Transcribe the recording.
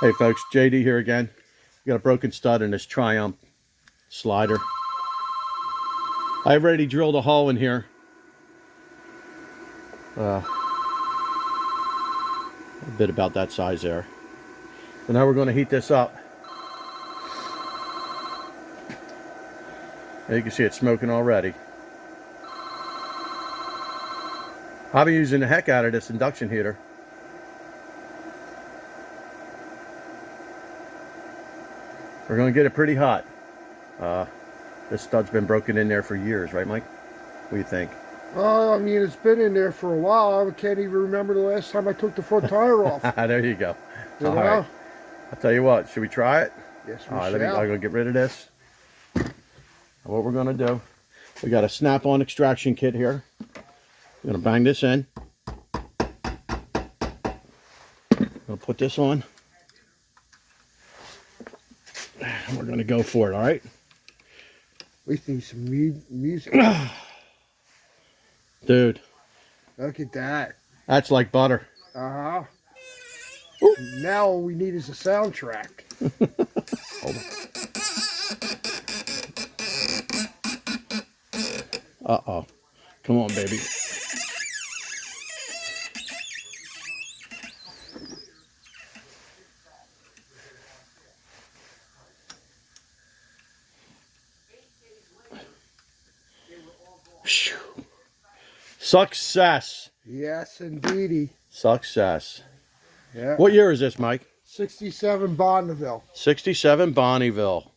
Hey folks, JD here again. We got a broken stud in this Triumph slider. I've already drilled a hole in here. A bit about that size there. So now we're going to heat this up. And you can see it's smoking already. I've been using the heck out of this induction heater. We're going to get it pretty hot. This stud's been broken in there for years, right, Mike? What do you think? I mean, it's been in there for a while. I can't even remember the last time I took the front tire off. There you go. You All know? right. I'll tell you what. Should we try it? Yes, we All right. shall. I'm going to get rid of this. What we're going to do, we got a snap-on extraction kit here. I'm going to bang this in. I'm going to put this on. And we're going to go for it, all right? We need some music. Dude, Look at that. that's like butter. Uh-huh. Now all we need is a soundtrack. Hold on. Uh-oh. Come on, baby. Success. Yes, indeedy. Success. Yeah. What year is this, Mike? 67 Bonneville. 67 Bonneville.